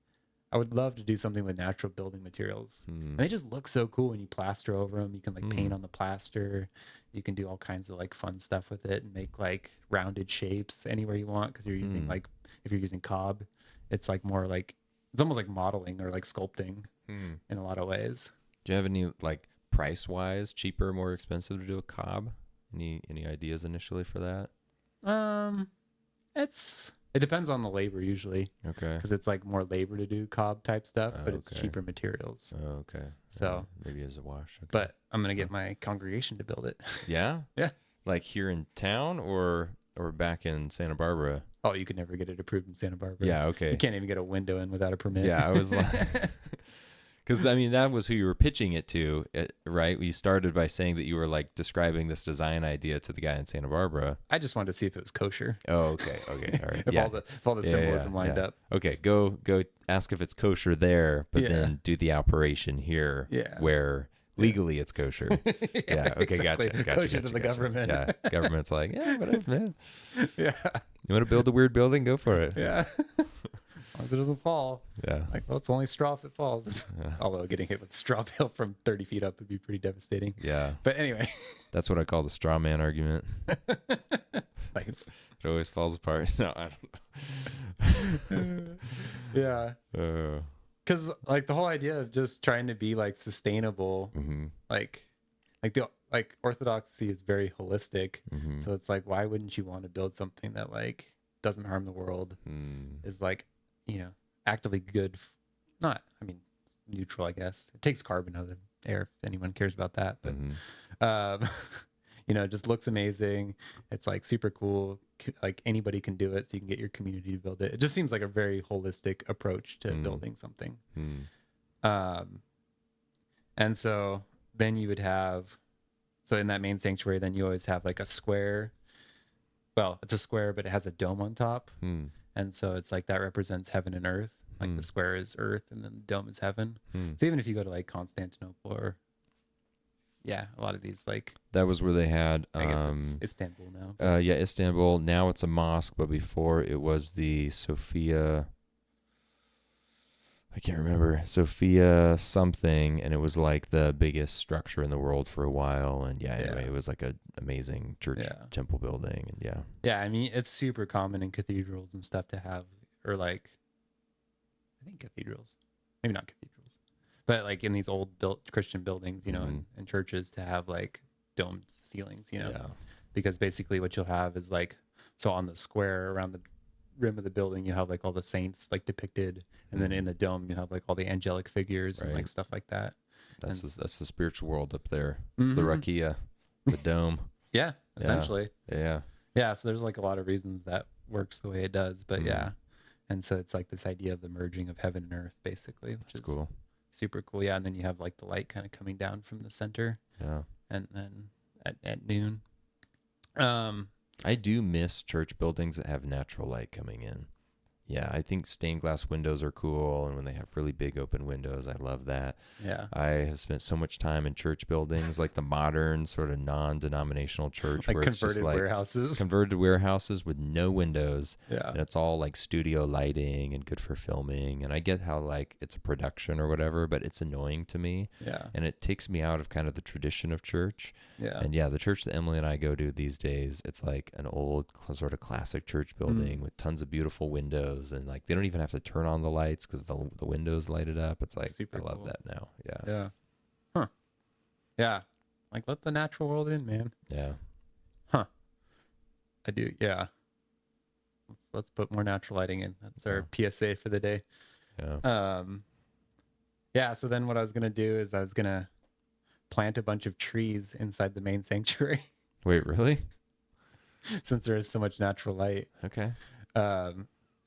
I would love to do something with natural building materials. And Mm. they just look so cool when you plaster over them. You can like paint Mm. on the plaster. You can do all kinds of like fun stuff with it and make like rounded shapes anywhere you want, because you're using Mm. like, if you're using cob, it's like more like, it's almost like modeling or like sculpting Mm. in a lot of ways. Do you have any like price wise, cheaper, more expensive to do a cob? Any ideas initially for that? It depends on the labor usually, Okay. because it's like more labor to do cob type stuff, but it's Okay. cheaper materials. Oh, okay. So maybe as a wash. Okay. but I'm gonna get my congregation to build it. Yeah. Yeah. Like here in town or back in Santa Barbara. Oh, you could never get it approved in Santa Barbara. Yeah. You Okay. can't even get a window in without a permit. Yeah, I was like, Because I mean, that was who you were pitching it to, right? You started by saying that you were like describing this design idea to the guy in Santa Barbara. I just wanted to see if it was kosher. Oh, okay, okay, all right, if yeah, all the symbolism lined up. Okay, go ask if it's kosher there, but Yeah. then do the operation here, Yeah. where legally it's kosher. Yeah, okay, exactly. gotcha. Kosher to the government. Yeah, government's like, yeah, whatever, man. Yeah. You want to build a weird building? Go for it. Yeah. As long as it doesn't fall. Yeah. Like, well, it's only straw if it falls. Yeah. Although getting hit with straw bale from 30 feet up would be pretty devastating. Yeah. But anyway. That's what I call the straw man argument. Nice. It always falls apart. No, I Yeah. don't know. Because like the whole idea of just trying to be like sustainable, Mm-hmm. like orthodoxy is very holistic. Mm-hmm. So it's like, why wouldn't you want to build something that like doesn't harm the world, is like, actively good, not, I mean, neutral, I guess. It takes carbon out of the air if anyone cares about that, but Mm-hmm. it just looks amazing. It's like super cool. Like anybody can do it, so you can get your community to build it. It just seems like a very holistic approach to building something. And so then you would have, so in that main sanctuary, then you always have like a square. Well, it's a square, but it has a dome on top. And so it's like that represents heaven and earth. Like the square is earth and then the dome is heaven. So even if you go to like Constantinople or, a lot of these, like, That was where they had I guess it's Istanbul now. yeah, Istanbul. Now it's a mosque, but before it was the Sophia, I can't remember, Sophia something, and it was like the biggest structure in the world for a while. And anyway, it was like an amazing church temple building. And Yeah, I mean, it's super common in cathedrals and stuff to have, or like, I think cathedrals, maybe not cathedrals, but like in these old built Christian buildings, and churches, to have like domed ceilings, because basically what you'll have is like, so on the square around the rim of the building, you have like all the saints like depicted, and then in the dome you have like all the angelic figures and like stuff like that. That's the spiritual world up there. It's the rakia, the dome. Yeah, essentially. Yeah. So there's like a lot of reasons that works the way it does, but and so it's like this idea of the merging of heaven and earth, basically, which is cool. Super cool. Yeah, and then you have like the light kind of coming down from the center. Yeah. And then at noon. I do miss church buildings that have natural light coming in. Yeah, I think stained glass windows are cool, and when they have really big open windows, I love that. Yeah. I have spent so much time in church buildings, like the modern sort of non-denominational church, like where it's just like converted warehouses with no windows. Yeah. And it's all like studio lighting and good for filming. And I get how like it's a production or whatever, but it's annoying to me. Yeah. And it takes me out of kind of the tradition of church. Yeah. And the church that Emily and I go to these days, it's like an old sort of classic church building with tons of beautiful windows, and like they don't even have to turn on the lights because the windows light it up. It's like, super I love cool. that now. Yeah. Yeah. Huh. Yeah. Like, let the natural world in, man. Yeah. Huh. I do. Yeah. Let's put more natural lighting in. That's our PSA for the day. Yeah. Yeah. So then what I was going to do is I was going to plant a bunch of trees inside the main sanctuary. Wait, really? Since there is so much natural light. Okay.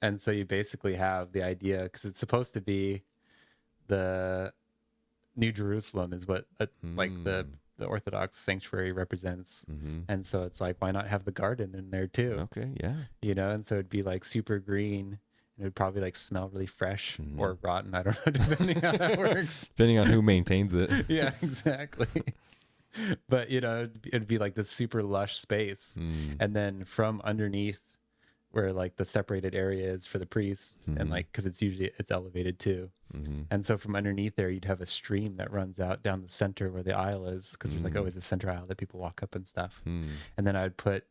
And so you basically have the idea, because it's supposed to be the New Jerusalem is what like the Orthodox sanctuary represents. And so it's like, why not have the garden in there too? Okay. Yeah. And so it'd be like super green, and it would probably like smell really fresh or rotten. I don't know, depending on how that works. Depending on who maintains it. Yeah, exactly. But it'd be like this super lush space. And then from underneath where like the separated area is for the priests, and like, cause it's elevated too. And so from underneath there, you'd have a stream that runs out down the center where the aisle is. Cause there's like always a center aisle that people walk up and stuff. And then I'd put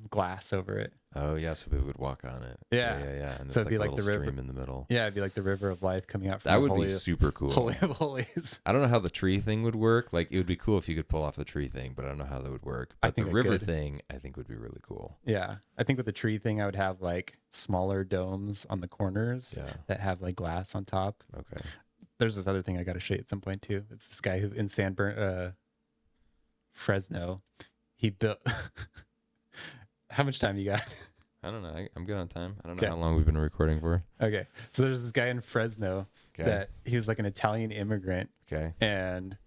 glass over it. Oh yeah. So people would walk on it. Yeah. Yeah. And So it's it'd be like like a the little river stream in the middle. Yeah. It'd be like the river of life coming out from That the would holy, be super cool. Holy of holies. I don't know how the tree thing would work. Like, it would be cool if you could pull off the tree thing, but I don't know how that would work. But I think the it river could. thing, I think, would be really cool. Yeah. I think with the tree thing, I would have like smaller domes on the corners that have like glass on top. Okay. There's this other thing I got to show you at some point too. It's this guy who in Fresno, he built. How much time you got? I don't know. I'm good on time. I don't know Okay. how long we've been recording for. Okay. So there's this guy in Fresno Okay. that he was like an Italian immigrant, Okay. and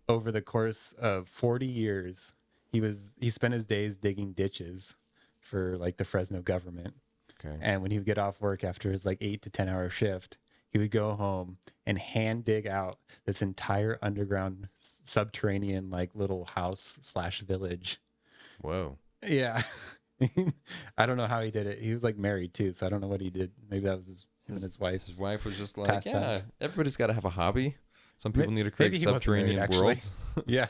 over the course of 40 years, he spent his days digging ditches for like the Fresno government. Okay. And when he would get off work after his like 8 to 10 hour shift, he would go home and hand dig out this entire underground subterranean like little house slash village. Whoa. Yeah. I don't know how he did it. He was like married too, so I don't know what he did. Maybe that was him and his His wife's wife was just like, pastimes. yeah, everybody's got to have a hobby. Some people need to create Maybe he wasn't married subterranean actually. worlds. Yeah,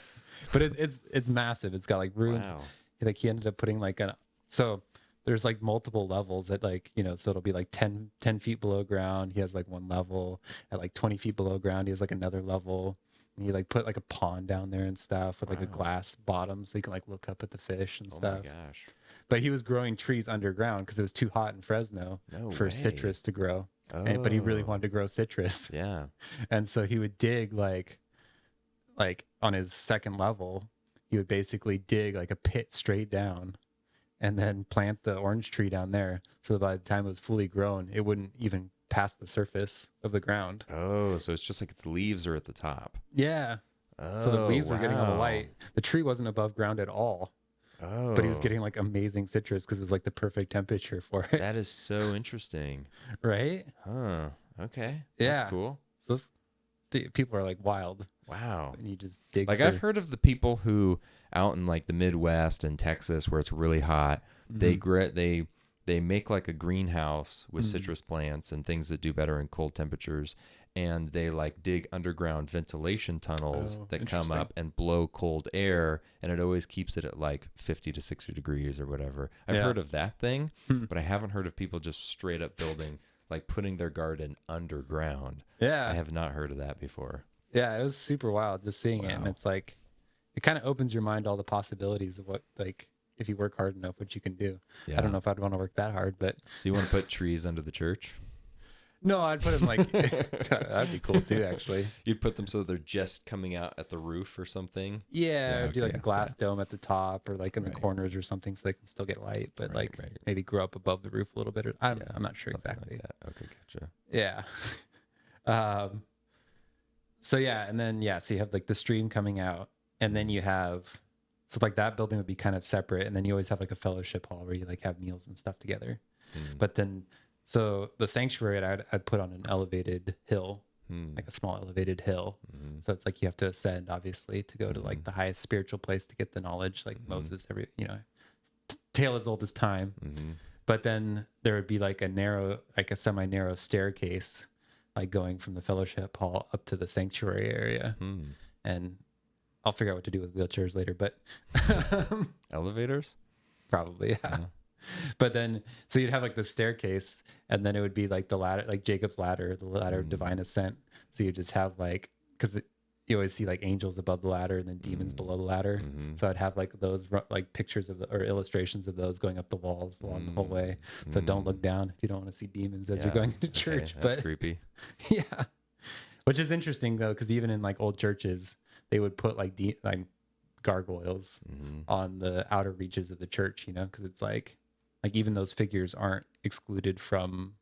but it's massive. It's got like rooms. Wow. Like he ended up putting like a so there's like multiple levels at like so it'll be like 10 feet below ground. He has like one level at like 20 feet below ground. He has like another level. And he like put like a pond down there and stuff with like a Wow. glass bottom so you can like look up at the fish and Oh stuff. my gosh. But he was growing trees underground because it was too hot in Fresno No for way. citrus to grow. Oh. But he really wanted to grow citrus. Yeah. And so he would dig like on his second level, he would basically dig like a pit straight down and then plant the orange tree down there. So that by the time it was fully grown, it wouldn't even pass the surface of the ground. Oh, so it's just like its leaves are at the top. Yeah. Oh, So the leaves were getting all the wow. light. The tree wasn't above ground at all, Oh. but he was getting like amazing citrus because it was like the perfect temperature for it. That is so interesting. Right? Huh. Okay. Yeah. That's cool. So people are like wild. Wow. And you just dig. Like I've heard of the people who out in like the Midwest and Texas where it's really hot, they make like a greenhouse with citrus plants and things that do better in cold temperatures, and they like dig underground ventilation tunnels that come up and blow cold air, and it always keeps it at like 50 to 60 degrees or whatever. I've heard of that thing, but I haven't heard of people just straight up building like putting their garden underground. Yeah. I have not heard of that before. Yeah, it was super wild just seeing it. And it's like, it kind of opens your mind to all the possibilities of what, like, if you work hard enough, what you can do. Yeah. I don't know if I'd want to work that hard, but. So you want to put trees under the church? No, I'd put them like, that'd be cool too, actually. You'd put them so they're just coming out at the roof or something? Yeah, or do like okay, a glass dome at the top or like in the corners or something so they can still get light, but maybe grow up above the roof a little bit. Or, I'm not sure exactly. Like that. Okay, gotcha. Yeah. So yeah, and then so you have like the stream coming out, and then you have like that building would be kind of separate, and then you always have like a fellowship hall where you like have meals and stuff together. But then so the sanctuary I'd put on an elevated hill, like a small elevated hill. So it's like you have to ascend obviously to go to like the highest spiritual place to get the knowledge, like Moses, tale as old as time. But then there would be like a semi-narrow staircase, like going from the fellowship hall up to the sanctuary area. And I'll figure out what to do with wheelchairs later, but Elevators? probably, yeah. But then, so you'd have like the staircase, and then it would be like the ladder, like Jacob's ladder, the ladder of divine ascent. So you just have like, because you always see like angels above the ladder and then demons below the ladder. So I'd have like those like pictures or illustrations of those going up the walls along the whole way. So don't look down if you don't want to see demons as you're going to church. That's but creepy. Yeah, which is interesting though, because even in like old churches, they would put like gargoyles on the outer reaches of the church, because it's like even those figures aren't excluded from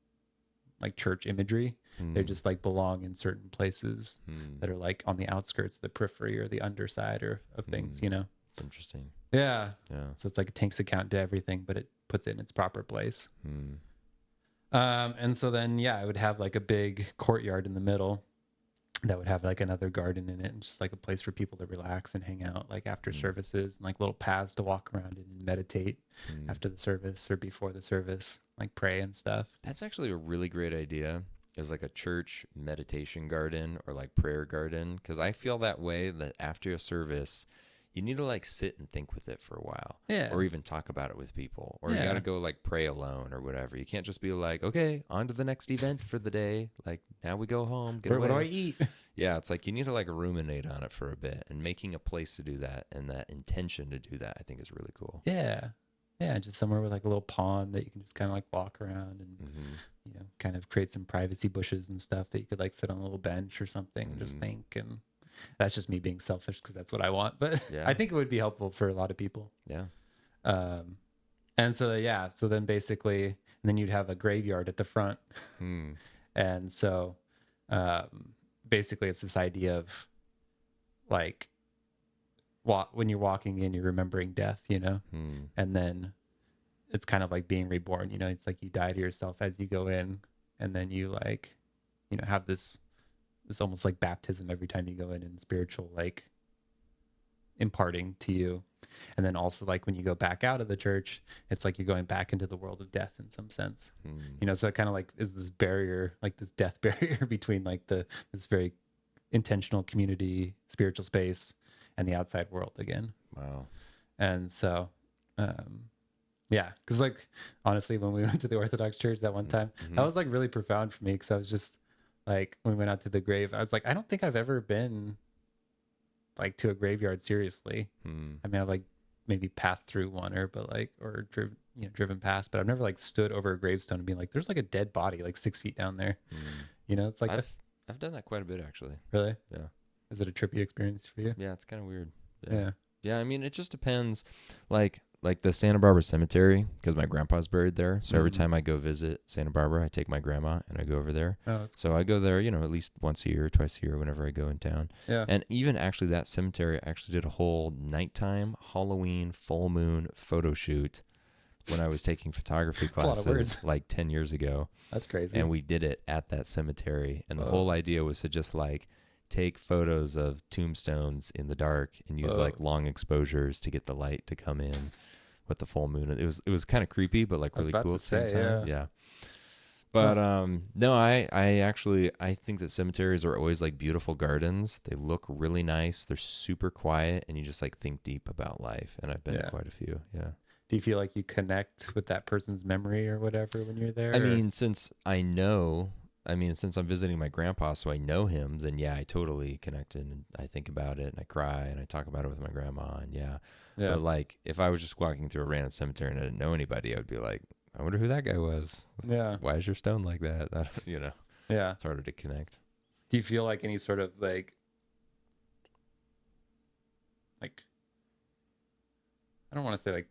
like church imagery. They're just like belong in certain places that are like on the outskirts, the periphery or the underside of things, It's interesting. Yeah. Yeah. So it's like it takes account to everything, but it puts it in its proper place. And so then, I would have like a big courtyard in the middle that would have like another garden in it and just like a place for people to relax and hang out like after services, and like little paths to walk around in and meditate after the service or before the service, like pray and stuff. That's actually a really great idea, is like a church meditation garden or like prayer garden, because I feel that way, that after a service you need to like sit and think with it for a while, or even talk about it with people, or you got to go like pray alone or whatever. You can't just be like, okay, on to the next event for the day, like now we go home, get away. What do I eat? Yeah, it's like you need to like ruminate on it for a bit, and making a place to do that and that intention to do that, I think, is really cool. Yeah, just somewhere with like a little pond that you can just kind of like walk around and kind of create some privacy bushes and stuff that you could like sit on a little bench or something and just think. And that's just me being selfish because that's what I want, but I think it would be helpful for a lot of people. Yeah. And so yeah, so then basically, and then you'd have a graveyard at the front, Hmm. and so basically it's this idea of like when you're walking in, you're remembering death, you know, Hmm. and then it's kind of like being reborn, you know. It's like you die to yourself as you go in, and then you like, you know, have this almost like baptism every time you go in, and spiritual like imparting to you. And then also like when you go back out of the church, it's like you're going back into the world of death in some sense, Hmm. you know. So it kind of like is this barrier, like this death barrier between like this very intentional community spiritual space and the outside world again. Wow. And so um yeah, because like honestly, when we went to the Orthodox church that one time, that Mm-hmm. was like really profound for me, because I was just like, when we went out to the grave, I was like, I don't think I've ever been like to a graveyard seriously. Hmm. I mean, I've like maybe passed through one, or but like, or driven past, but I've never like stood over a gravestone and been like, there's like a dead body like 6 feet down there. Hmm. You know, it's like that. I've done that quite a bit actually. Really? Yeah. Is it a trippy experience for you? Yeah, it's kind of weird. Yeah. Yeah. Yeah, I mean, it just depends. Like the Santa Barbara Cemetery, because my grandpa's buried there. So every Mm-hmm. time I go visit Santa Barbara, I take my grandma and I go over there. Oh, that's So cool. I go there, at least once a year, twice a year, whenever I go in town. Yeah. And even actually, that cemetery actually did a whole nighttime Halloween full moon photo shoot when I was taking photography It's a lot of classes words. like 10 years ago. That's crazy. And we did it at that cemetery. And the whole Whoa. idea was to just like take photos of tombstones in the dark and use like Whoa. long exposures to get the light to come in with the full moon. It was kind of creepy, but like I was really about cool to at the same say, time. yeah. Yeah. Huh. But no, I actually I think that cemeteries are always like beautiful gardens. They look really nice. They're super quiet, and you just like think deep about life. And I've been to Yeah. quite a few. Yeah. Do you feel like you connect with that person's memory or whatever when you're I there? Or? mean, since I'm visiting my grandpa, so I know him, then yeah, I totally connected and I think about it and I cry and I talk about it with my grandma and yeah. Yeah. But like, if I was just walking through a random cemetery and I didn't know anybody, I would be like, I wonder who that guy was. Yeah. Why is your stone like that? Yeah. It's harder to connect. Do you feel like any sort of like I don't want to say like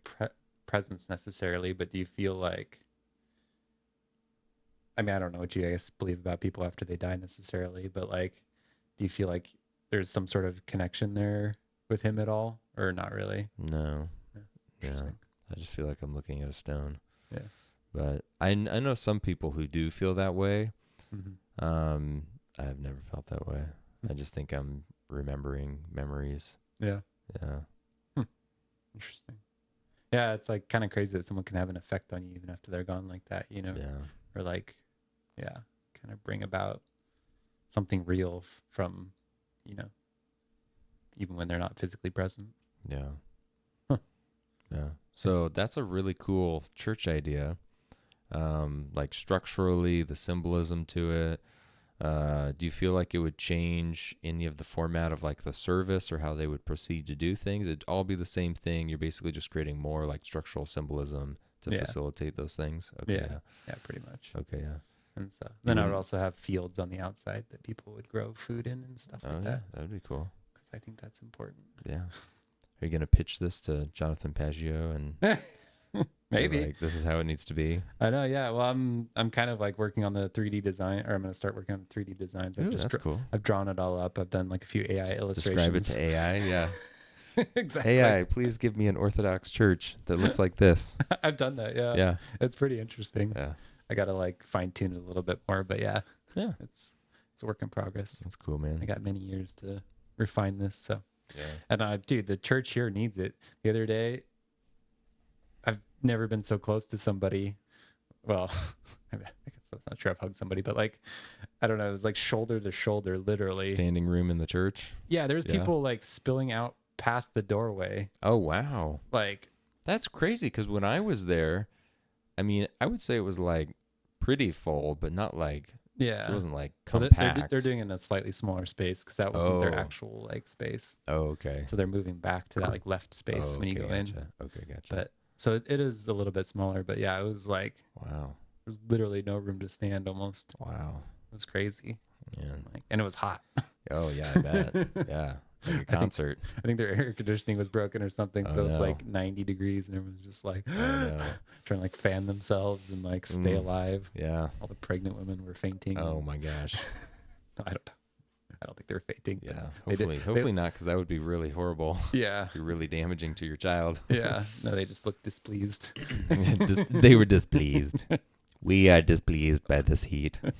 presence necessarily, but do you feel like, I mean, I don't know what you guys believe about people after they die necessarily, but like, do you feel like there's some sort of connection there with him at all, or not really? No, Yeah. yeah. Interesting. I just feel like I'm looking at a stone. Yeah. But I know some people who do feel that way. Mm-hmm. Um, I've never felt that way. I just think I'm remembering memories. Yeah. Yeah. Hmm. Interesting. Yeah, it's like kind of crazy that someone can have an effect on you even after they're gone like that, you know, Yeah. or like, yeah, kind of bring about something real from, you know, even when they're not physically present. Yeah. Huh. Yeah. So that's a really cool church idea. Like structurally, the symbolism to it. Do you feel like it would change any of the format of like the service or how they would proceed to do things? It'd all be the same thing. You're basically just creating more like structural symbolism to Yeah. facilitate those things. Okay. Yeah. Yeah. Yeah, pretty much. Okay. Yeah. And so You then I would wouldn't. also have fields on the outside that people would grow food in and stuff Oh like yeah, that, that would be cool. because I think that's important. Yeah. Are you gonna pitch this to Jonathan Paggio and be Maybe. like, this is how it needs to be? I know. Yeah. Well, I'm kind of like working on the 3D design, or I'm going to start working on 3D designs. Ooh, that's cool. I've drawn it all up. I've done like a few AI Just describe it illustrations. to AI. Yeah. Exactly. AI, please give me an Orthodox church that looks like this. I've done that. Yeah. Yeah. It's pretty interesting. Yeah. I got to like fine tune it a little bit more, but yeah, Yeah. it's a work in progress. That's cool, man. I got many years to refine this. So, Yeah. and dude, the church here needs it. The other day, I've never been so close to somebody. Well, I guess that's not true. I've hugged somebody, but like, I don't know. It was like shoulder to shoulder, literally. Standing room in the church. Yeah, there's Yeah. people like spilling out past the doorway. Oh, wow. Like, That's crazy because when I was there, I mean, I would say it was like pretty full, but not like, yeah. it wasn't like Well, compact. they're doing it in a slightly smaller space because that wasn't their Oh. actual like space. Oh, okay. So they're moving back to that like left space Oh, when you okay, go in. gotcha. Okay, gotcha. But so it is a little bit smaller, but yeah, it was like Wow. there's literally no room to stand almost. Wow. It was crazy. Man. Like, and it was hot. Oh, yeah, I bet. Yeah. like a I think concert. I think their air conditioning was broken or something, Oh so it's no. like 90 degrees, and everyone's just like Oh no. trying to like fan themselves and like stay Mm, alive. yeah. All the pregnant women were fainting, Oh and my gosh. I don't know. I don't think they were fainting, but Yeah. they did. Hopefully not, because that would be really horrible. Yeah, Be really damaging to your child. yeah. No, they just looked displeased. They were displeased. We are displeased by this heat. Yeah.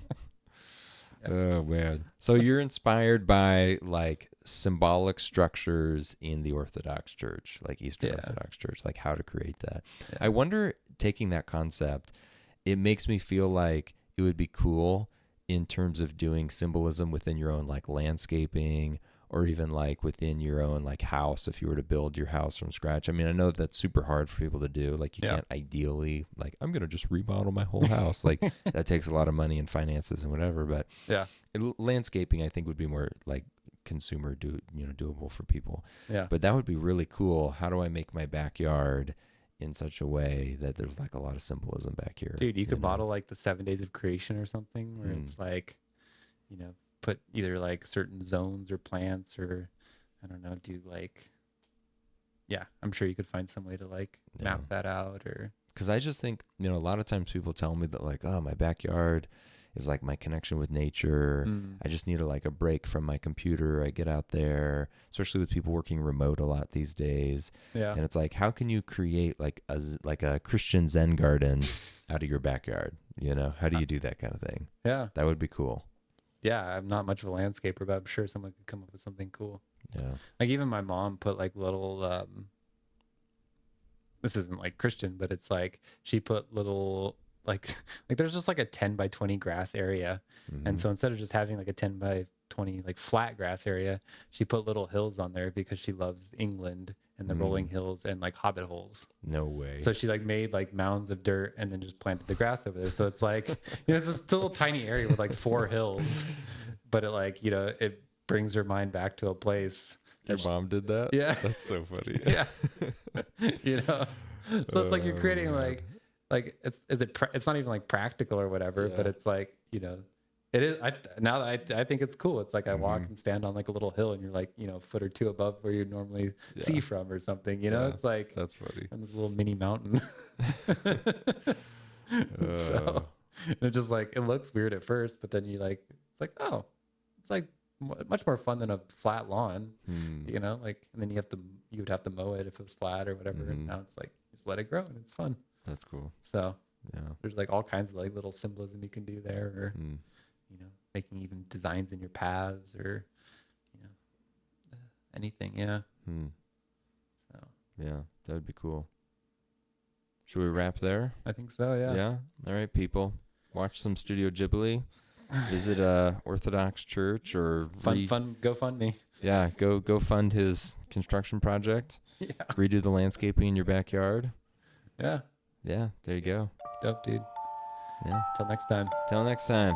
Oh man. So you're inspired by like symbolic structures in the Orthodox Church, like Eastern Yeah. Orthodox Church, like how to create that. Yeah. I wonder, taking that concept, it makes me feel like it would be cool in terms of doing symbolism within your own like landscaping, or even like within your own like house, if you were to build your house from scratch. I mean, I know that's super hard for people to do. Like you Yeah. can't ideally like, I'm going to just remodel my whole house. Like that takes a lot of money and finances and whatever, but Yeah. landscaping I think would be more like doable for people. Yeah. But that would be really cool. How do I make my backyard in such a way that there's like a lot of symbolism back here? Dude, you could know? model like the 7 days of creation or something where it's like, put either like certain zones or plants, or I don't know, do like, yeah, I'm sure you could find some way to like map that out. Or because I just think, a lot of times people tell me that like, oh, my backyard is like my connection with nature. I just need a break from my computer. I get out there, especially with people working remote a lot these days. yeah. And it's like, how can you create like a Christian Zen garden out of your backyard? How do you do that kind of thing? Yeah. That would be cool. Yeah. I'm not much of a landscaper, but I'm sure someone could come up with something cool. Yeah. Like even my mom put like little, this isn't like Christian, but it's like she put little like there's just like a 10 by 20 grass area. And so instead of just having like a 10 by 20 like flat grass area, she put little hills on there because she loves England and the rolling hills and like hobbit holes. No way. So she like made like mounds of dirt and then just planted the grass over there. So it's like, it's this little tiny area with like 4 hills, but it like, it brings her mind back to a place. Your mom did that? Yeah. That's so funny. Yeah. So it's like you're creating man. like it's not even like practical or whatever, but Yeah. it's like, it is. Now that I think it's cool. It's like I walk and stand on like a little hill and you're like, a foot or 2 above where you normally see from or something, Yeah. it's like, That's funny. on this little mini mountain. So and it just like, it looks weird at first, but then it's like, oh, it's like much more fun than a flat lawn, like, and then you would have to mow it if it was flat or whatever. And now it's like, just let it grow and it's fun. That's cool. So Yeah. there's like all kinds of like little symbolism you can do there, or, making even designs in your paths, or, anything. Yeah. So Yeah, that would be cool. Should we wrap there? I think so. Yeah. Yeah. All right, people. Watch some Studio Ghibli. Visit a Orthodox church, or Fun GoFundMe. Yeah, go fund his construction project. Yeah. Redo the landscaping in your backyard. Yeah. Yeah, there you go. Dope, dude. Yeah. Till next time. Till next time.